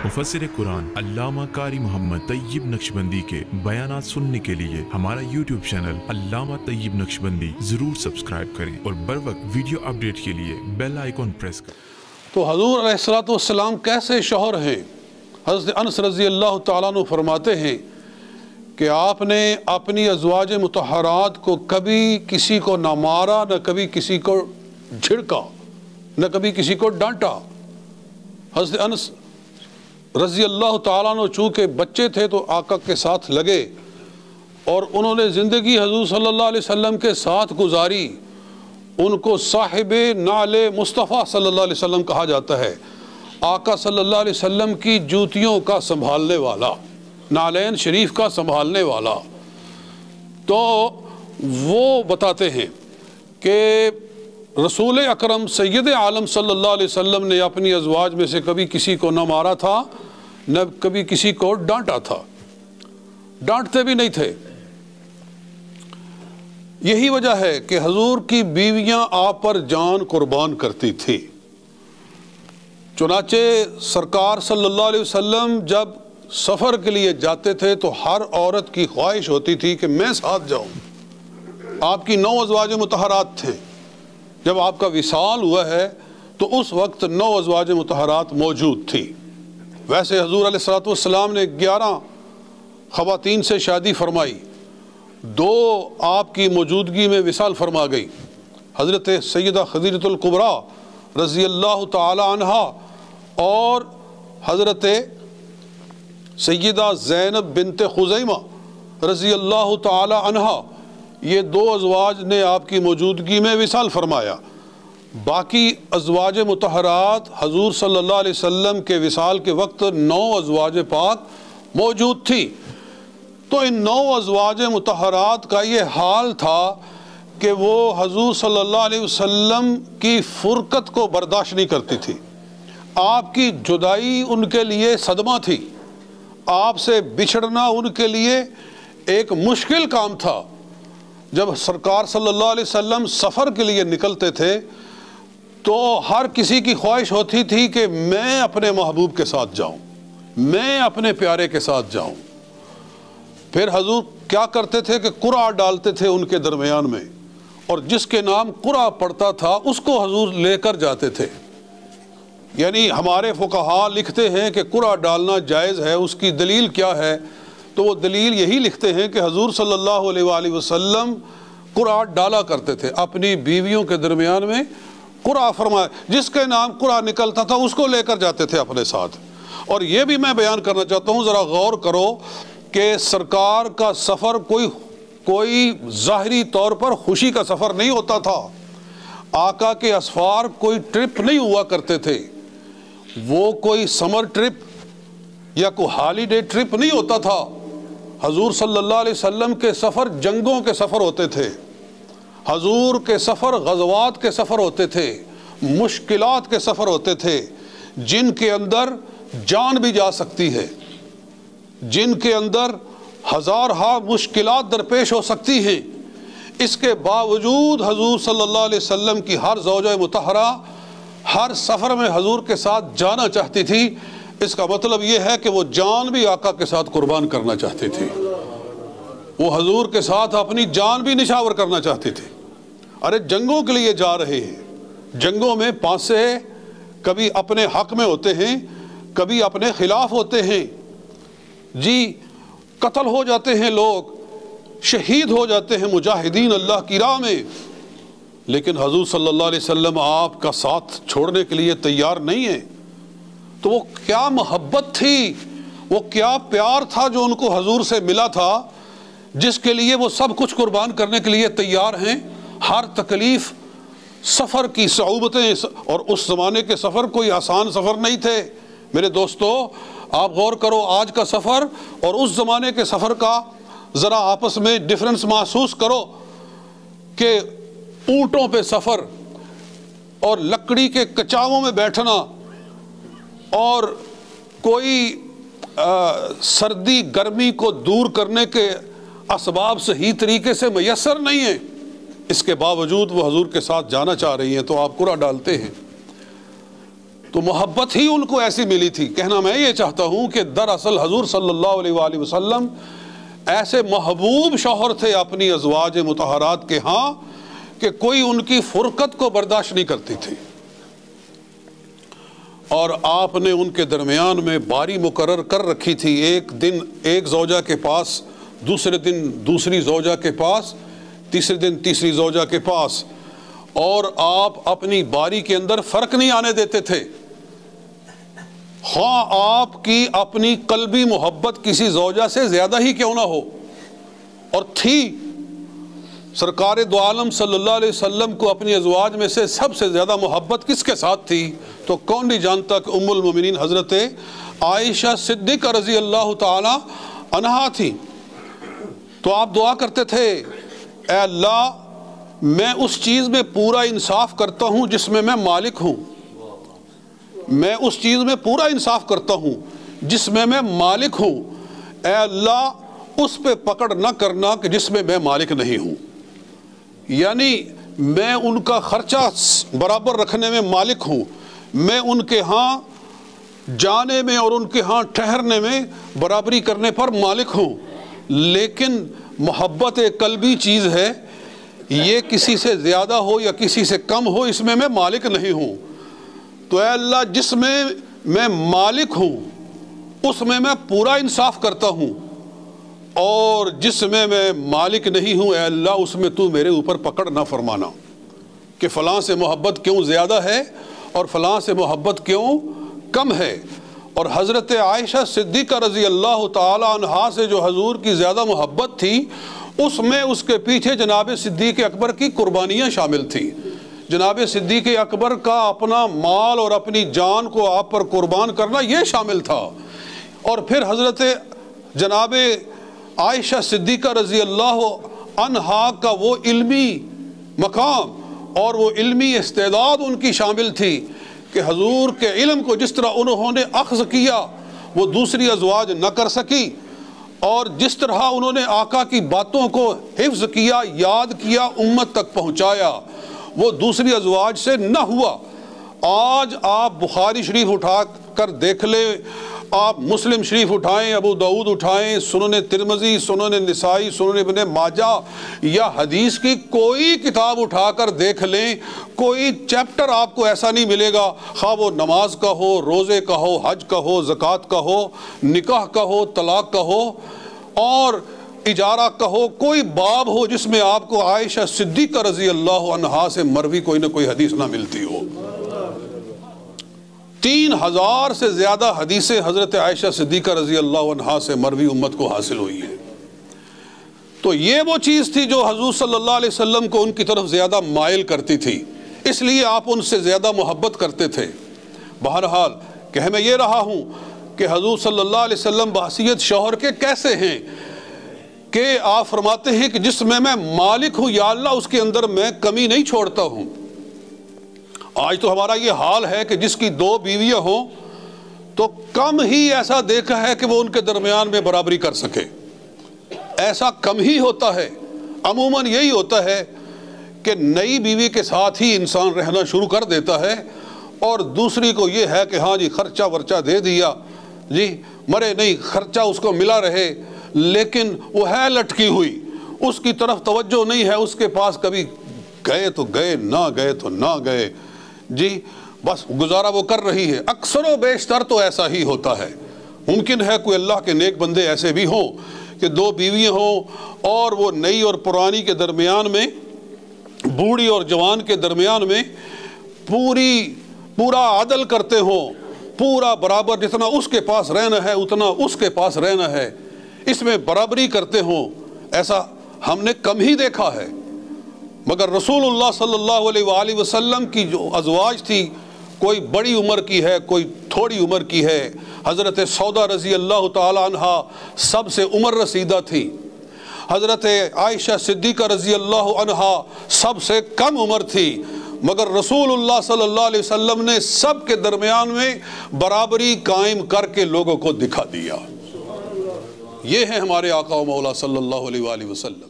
मुफस्सिर कुरान अल्लामा कारी मोहम्मद तैयब नक्शबंदी के बयानात सुनने के लिए हमारा YouTube चैनल अल्लामा तैयब नक्शबंदी जरूर सब्सक्राइब करें और बर वक्त वीडियो अपडेट के लिए बेल आइकॉन प्रेस करें। तो हजूर अलैहिस्सलातु वस्सलाम कैसे शौहर हैं? हज़रत अनस रज़ी अल्लाह तआला अन्हु फरमाते हैं कि आपने अपनी अज़वाज मुतहरात को कभी किसी को न मारा, न कभी किसी को झिड़का, न कभी किसी को डांटा। हज़रत अनस रज़ी अल्लाह तआला अन्हु चूँकि बच्चे थे तो आका के साथ लगे और उन्होंने ज़िंदगी हज़ूर सल्लल्लाहु अलैहि वसल्लम के साथ गुजारी। उनको साहिबे नाले मुस्तफ़ा सल्लल्लाहु अलैहि वसल्लम कहा जाता है। आका सल्लल्लाहु अलैहि वसल्लम की जूतियों का संभालने वाला, नालैन शरीफ का संभालने वाला। तो वो बताते हैं कि रसूल अकरम सैयद आलम सल्लल्लाहु अलैहि वसल्लम ने अपनी अज़वाज में से कभी किसी को न मारा था, न कभी किसी को डांटा था, डांटते भी नहीं थे। यही वजह है कि हजूर की बीवियां आप पर जान कुर्बान करती थी। चुनाचे सरकार सल्लल्लाहु अलैहि वसल्लम जब सफ़र के लिए जाते थे तो हर औरत की ख्वाहिश होती थी कि मैं साथ जाऊं। आपकी 9 अज़वाज मुतहरात थे। जब आपका विसाल हुआ है तो उस वक्त 9 अज़वाज मुतहरात मौजूद थी। वैसे हजूर अलैहिस्सलातु वस्सलाम ने 11 ख़वातीन से शादी फरमाई, 2 आपकी मौजूदगी में विसाल फरमा गई। हज़रत सैयदा खदीजतुल कुबरा रज़ी अल्लाह तआला अन्हा और हज़रत सैयदा ज़ैनब बिनते खुज़ैमा रज़ी अल्लाह तआला अन्हा, ये 2 अज़वाज ने आपकी मौजूदगी में विसाल फरमाया। बाकी अज़वाज मुतहरात हजूर सल्लल्लाहु अलैहि वसल्लम के विसाल के वक्त 9 अज़वाज पाक मौजूद थी। तो इन 9 अज़वाज मुतहरात का ये हाल था कि वो हजूर सल्लल्लाहु अलैहि वसल्लम की फ़ुरक़त को बर्दाश्त नहीं करती थी। आपकी जुदाई उनके लिए सदमा थी, आपसे बिछड़ना उनके लिए एक मुश्किल काम था। जब सरकार सल्लल्लाहु अलैहि वसल्लम सफ़र के लिए निकलते थे तो हर किसी की ख्वाहिश होती थी कि मैं अपने महबूब के साथ जाऊं, मैं अपने प्यारे के साथ जाऊं। फिर हजूर क्या करते थे कि कुरा डालते थे उनके दरमियान में, और जिसके नाम कुरा पड़ता था उसको हजूर लेकर जाते थे। यानी हमारे फुक़हा लिखते हैं कि कुरा डालना जायज़ है, उसकी दलील क्या है? तो वो दलील यही लिखते हैं कि हजूर सल्लल्लाहु अलैहि वसल्लम कुरा डाला करते थे, अपनी बीवियों के दरमियान में कुरा फरमाया, जिसके नाम कुरा निकलता था उसको लेकर जाते थे अपने साथ। और ये भी मैं बयान करना चाहता हूँ, ज़रा गौर करो कि सरकार का सफ़र कोई ज़ाहिरी तौर पर खुशी का सफ़र नहीं होता था। आका के असफ़ार कोई ट्रिप नहीं हुआ करते थे, वो कोई समर ट्रिप या कोई हॉलीडे ट्रिप नहीं होता था। हजूर सल्लल्लाहु अलैहि वसल्लम के सफ़र जंगों के सफ़र होते थे, हजूर के सफ़र ग़ज़वात के सफ़र होते थे, मुश्किलात के सफ़र होते थे, जिनके अंदर जान भी जा सकती है, जिनके अंदर हज़ार मुश्किलात दरपेश हो सकती हैं। इसके बावजूद हजूर सल्लल्लाहु अलैहि वसल्लम की हर ज़ौजा मुतहरा हर सफ़र में हजूर के साथ जाना चाहती थी। इसका मतलब ये है कि वो जान भी आका के साथ कुर्बान करना चाहती थी, वो हजूर के साथ अपनी जान भी निछावर करना चाहती थी। अरे जंगों के लिए जा रहे हैं, जंगों में पासे कभी अपने हक में होते हैं, कभी अपने खिलाफ होते हैं। जी, कत्ल हो जाते हैं लोग, शहीद हो जाते हैं मुजाहिदीन अल्लाह की राह में, लेकिन हजूर सल्लल्लाहु अलैहि वसल्लम आपका साथ छोड़ने के लिए तैयार नहीं है। तो वो क्या मोहब्बत थी, वो क्या प्यार था जो उनको हजूर से मिला था, जिसके लिए वो सब कुछ कुर्बान करने के लिए तैयार हैं। हर तकलीफ़, सफ़र की सऊबतें, और उस ज़माने के सफ़र कोई आसान सफ़र नहीं थे। मेरे दोस्तों, आप गौर करो, आज का सफ़र और उस ज़माने के सफ़र का ज़रा आपस में डिफरेंस महसूस करो कि ऊँटों पे सफ़र और लकड़ी के कचावों में बैठना और कोई सर्दी गर्मी को दूर करने के असबाब सही तरीके से मैसर नहीं है। इसके बावजूद वो हजूर के साथ जाना चाह रही हैं तो आप कुरा डालते हैं। تو محبت ہی ان کو ایسی ملی تھی۔ کہنا میں یہ چاہتا ہوں کہ دراصل حضور صلی اللہ علیہ وآلہ وسلم ایسے محبوب شوہر تھے اپنی ازواج مطہرات کے ہاں کہ کوئی ان کی فرقت کو برداشت نہیں کرتی تھی، اور آپ نے ان کے درمیان میں باری مقرر کر رکھی تھی، ایک دن ایک زوجہ کے پاس، دوسرے دن دوسری زوجہ کے پاس، تیسرے دن تیسری زوجہ کے پاس، اور آپ اپنی باری کے اندر فرق نہیں آنے دیتے تھے، خواہ آپ کی اپنی قلبی محبت کسی زوجہ سے زیادہ ہی کیوں نہ ہو۔ اور تھی سرکار دو عالم صلی اللہ علیہ وسلم کو اپنی ازواج میں سے سب سے زیادہ محبت کس کے ساتھ تھی؟ تو کون نہیں جانتا کہ ام المومنین حضرت عائشہ صدیقہ رضی اللہ تعالی عنہا تھی۔ تو آپ دعا کرتے تھے، اے اللہ میں اس چیز میں پورا انصاف کرتا ہوں جس میں میں مالک ہوں، میں اس چیز میں پورا انصاف کرتا ہوں جس میں میں مالک ہوں، اے اللہ اس پہ پکڑ نہ کرنا کہ جس میں میں مالک نہیں ہوں۔ یعنی میں ان کا خرچہ برابر رکھنے میں مالک ہوں، میں ان کے ہاں جانے میں اور ان کے ہاں ٹھہرنے میں برابری کرنے پر مالک ہوں، لیکن محبت ایک قلبی چیز ہے، یہ کسی سے زیادہ ہو یا کسی سے کم ہو اس میں میں مالک نہیں ہوں۔ تو اے اللہ جس میں میں مالک ہوں اس میں میں پورا انصاف کرتا ہوں، اور جس میں میں مالک نہیں ہوں اے اللہ اس میں تو میرے اوپر پکڑ نہ فرمانا کہ فلاں سے محبت کیوں زیادہ ہے اور فلاں سے محبت کیوں کم ہے۔ اور حضرت عائشہ صدیقہ رضی اللہ تعالی عنہا سے جو حضور کی زیادہ محبت تھی، اس میں اس کے پیچھے جناب صدیق اکبر کی قربانیاں شامل تھیں۔ جناب صدیق اکبر کا اپنا مال اور اپنی جان کو آپ پر قربان کرنا یہ شامل تھا، اور پھر حضرت جناب عائشہ صدیقہ رضی اللہ عنہا کا وہ علمی مقام اور وہ علمی استعداد ان کی شامل تھی کہ حضور کے علم کو جس طرح انہوں نے اخذ کیا وہ دوسری ازواج نہ کر سکی، اور جس طرح انہوں نے آقا کی باتوں کو حفظ کیا، یاد کیا، امت تک پہنچایا، وہ دوسری ازواج سے نہ ہوا۔ آج آپ بخاری شریف اٹھا کر دیکھ لیں، آپ مسلم شریف اٹھائیں، ابو داؤد اٹھائیں، سنن ترمذی، سنن نسائی، سنن ابن ماجہ، یا حدیث کی کوئی کتاب اٹھا کر دیکھ لیں، کوئی چیپٹر آپ کو ایسا نہیں ملے گا، خواہ وہ نماز کا ہو، روزے کا ہو، حج کا ہو، زکوٰۃ کا ہو، نکاح کا ہو، طلاق کا ہو اور اجارہ کا ہو، کوئی باب ہو جس میں آپ کو عائشہ صدیقہ رضی اللہ عنہا سے مروی کوئی نہ کوئی حدیث نہ ملتی ہو۔ 3000 سے زیادہ حدیثیں حضرت عائشہ صدیقہ رضی اللہ عنہا سے مروی امت کو حاصل ہوئی ہیں۔ تو یہ وہ چیز تھی جو حضور صلی اللہ علیہ وسلم کو ان کی طرف زیادہ مائل کرتی تھی، اس لیے آپ ان سے زیادہ محبت کرتے تھے۔ بہرحال کہہ میں یہ رہا ہوں کہ حضور صلی اللہ علیہ وسلم بحیثیت شوہر کے کیسے ہیں کہ آپ فرماتے ہیں کہ جس میں میں مالک ہوں یا اللہ اس کے اندر میں کمی نہیں چھوڑتا ہوں۔ آج تو ہمارا یہ حال ہے کہ جس کی 2 بیویاں ہوں تو کم ہی ایسا دیکھا ہے کہ وہ ان کے درمیان میں برابری کر سکے، ایسا کم ہی ہوتا ہے۔ عموماً یہی ہوتا ہے کہ نئی بیوی کے ساتھ ہی انسان رہنا شروع کر دیتا ہے، اور دوسری کو یہ ہے کہ ہاں جی خرچہ ورچہ دے دیا، جی مرے نہیں خرچہ اس کو ملا رہے، لیکن وہ ہے لٹکی ہوئی، اس کی طرف توجہ نہیں ہے، اس کے پاس کبھی گئے تو گئے، نہ گئے تو نہ گئے، جی بس گزارا وہ کر رہی ہے۔ اکثر و بیشتر تو ایسا ہی ہوتا ہے۔ ممکن ہے کوئی اللہ کے نیک بندے ایسے بھی ہوں کہ 2 بیویاں ہوں اور وہ نئی اور پرانی کے درمیان میں، بوڑھی اور جوان کے درمیان میں پورا عدل کرتے ہوں، پورا برابر، جتنا اس کے پاس رہنا ہے اتنا اس کے پاس رہنا ہے، اس میں برابری کرتے ہوں، ایسا ہم نے کم ہی دیکھا ہے۔ مگر رسول اللہ صلی اللہ علیہ وآلہ وسلم کی جو ازواج تھی، کوئی بڑی عمر کی ہے، کوئی تھوڑی عمر کی ہے۔ حضرت سودا رضی اللہ تعالی عنہا سب سے عمر رسیدہ تھی، حضرت عائشہ صدیقہ رضی اللہ عنہا سب سے کم عمر تھی، مگر رسول اللہ صلی اللہ علیہ وسلم نے سب کے درمیان میں برابری قائم کر کے لوگوں کو دکھا دیا۔ یہ ہے ہمارے آقا و مولا صلی اللہ علیہ وآلہ وسلم۔